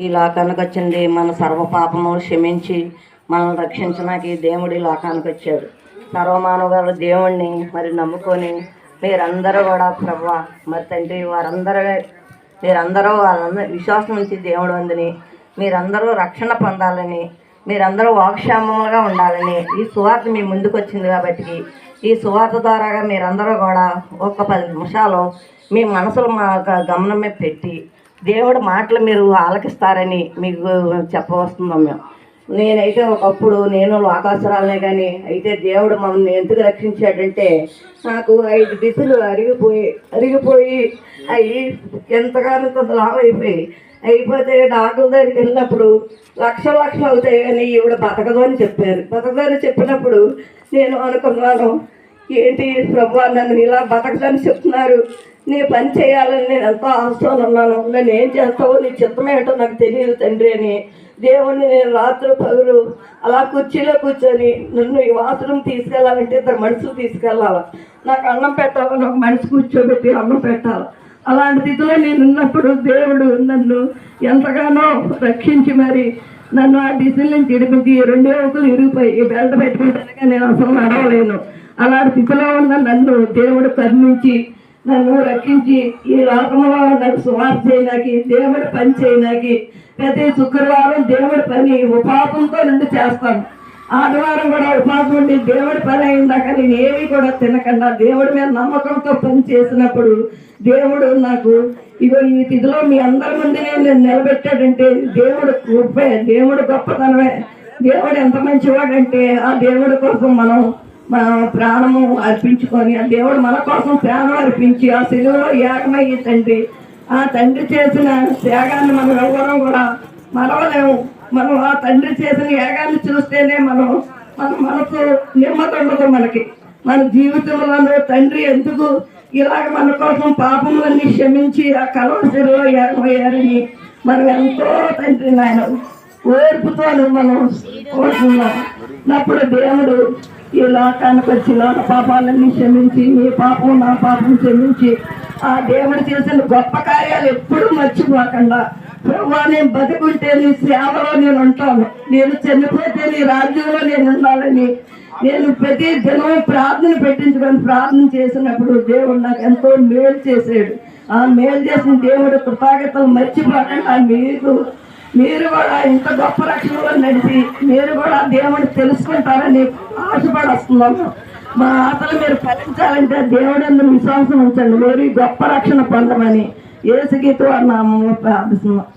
ఈ లోకానికి వచ్చింది మన సర్వ పాపములు క్షమించి మనల్ని రక్షించడానికి దేవుడు ఈ లోకానికి వచ్చాడు. సర్వమానవులు దేవుణ్ణి మరి నమ్ముకొని మీరందరూ కూడా ప్రభువా మరి తండ్రి మీరందరూ వాళ్ళందరూ విశ్వాసం నుంచి దేవుడు అందని మీరందరూ రక్షణ పొందాలని మీరందరూ వాక్క్షేమములుగా ఉండాలని ఈ సువార్త మీ ముందుకు వచ్చింది. కాబట్టి ఈ సువార్త ద్వారాగా మీరందరూ కూడా ఒక 10 నిమిషాలు మీ మనసులు మా గమనం మీద పెట్టి దేవుడు మాటలు మీరు ఆలకిస్తారని మీకు చెప్పవస్తున్నాం. నేనైతే ఒకప్పుడు నేను లోకాసురాలనే కానీ అయితే దేవుడు మమ్మల్ని ఎందుకు రక్షించాడంటే నాకు 5 దిశలు అరిగిపోయి అవి ఎంతగానో కొంత లాభం అయిపోతే డాక్టర్ దగ్గరికి వెళ్ళినప్పుడు లక్షలు అవుతాయి కానీ ఈవిడ బతకదు అని చెప్పారు. బతకదు అని చెప్పినప్పుడు నేను అనుకున్నాను, ఏంటి ప్రభువా నన్ను ఇలా బతకదని చెప్తున్నారు, నీ పని చేయాలని నేను ఎంతో ఆశతో ఉన్నాను, నన్ను ఏం చేస్తావో నీ చిత్తమేంటో నాకు తెలియదు తండ్రి అని దేవుణ్ణి నేను రాత్రి పగులు అలా కుర్చీలో కూర్చొని నన్ను ఈ బాత్రూమ్ తీసుకెళ్ళాలంటే 2 మనుషులు తీసుకెళ్ళాలి, నాకు అన్నం పెట్టాలని ఒక మనిషి కూర్చోబెట్టి అన్నం పెట్టాలి. అలాంటి స్థితిలో నేను ఉన్నప్పుడు దేవుడు నన్ను ఎంతగానో రక్షించి మరి నన్ను ఆ డిసిల్ నుంచి ఇడిపించి 2 ఎముకలు ఇరిగిపోయి బెల్ట్ పెట్టుకుంటానుగా నేను అసలు నడవలేను. అలాంటి స్థితిలో ఉన్న నన్ను దేవుడు కరుణించి నన్ను రక్షించి ఈ లోకంలో నాకు సువార్త చేయడానికి దేవుడి పని చేయడానికి ప్రతి శుక్రవారం దేవుడి పని ఉపాసంతో నుండి చేస్తాను. ఆదివారం కూడా ఉపాసం ఉండి దేవుడి పని అయిందాక నేను ఏమీ కూడా తినకుండా దేవుడి మీద నమ్మకంతో పని చేసినప్పుడు దేవుడు నాకు ఇగో ఈ స్థితిలో మీ అందరి ముందు నేను నిలబెట్టాడంటే దేవుడు గొప్పే, దేవుడు గొప్పతనమే. దేవుడు ఎంత మంచివాడంటే ఆ దేవుడి కోసం మనం ప్రాణము అర్పించుకొని ఆ దేవుడు మన కోసం ప్రాణం అర్పించి ఆ శిలువలో ఏకమయ్యి తండ్రి ఆ తండ్రి చేసిన త్యాగాన్ని మనం ఎవరం కూడా మరవలేము. మనం ఆ తండ్రి చేసిన యాగాన్ని చూస్తేనే మన మనసు నెమ్మది ఉండదు. మనకి మన జీవితంలో తండ్రి ఎందుకు ఇలాగ మన కోసం పాపములన్నీ క్షమించి ఆ కలవశిలో ఏకమయ్యారని మనం ఎంతో తండ్రి నాయన ఓర్పుతో మనం కోరుకున్నాం. అప్పుడు దేవుడు ఈ లోకానికి వచ్చి లోక పాపాలన్నీ క్షమించి మీ పాపం నా పాపం క్షమించి ఆ దేవుడు చేసిన గొప్ప కార్యాలు ఎప్పుడూ మర్చిపోకుండా ప్రభువా నేను బతుకుంటే నీ సేవలో నేను ఉంటాను, నేను చనిపోతే నీ రాజ్యంలో నేను ఉండాలని నేను ప్రతి దినం ప్రార్థన పెట్టించుకొని ప్రార్థన చేసినప్పుడు దేవుడు నాకు ఎంతో మేలు చేశాడు. ఆ మేలు చేసిన దేవుడు కృతజ్ఞతలు మర్చిపోకుండా మీరు కూడా ఇంత గొప్ప రక్షణలో నడిచి మీరు కూడా దేవుడిని తెలుసుకుంటారని ఆశపడొస్తున్నాము. మా ఆటలు మీరు ఫలించాలంటే దేవుడు అందరూ విశ్వాసం ఉంచండి, మీరు గొప్ప రక్షణ పొందమని యేసుగీతు నామములో ప్రార్థిస్తున్నాం.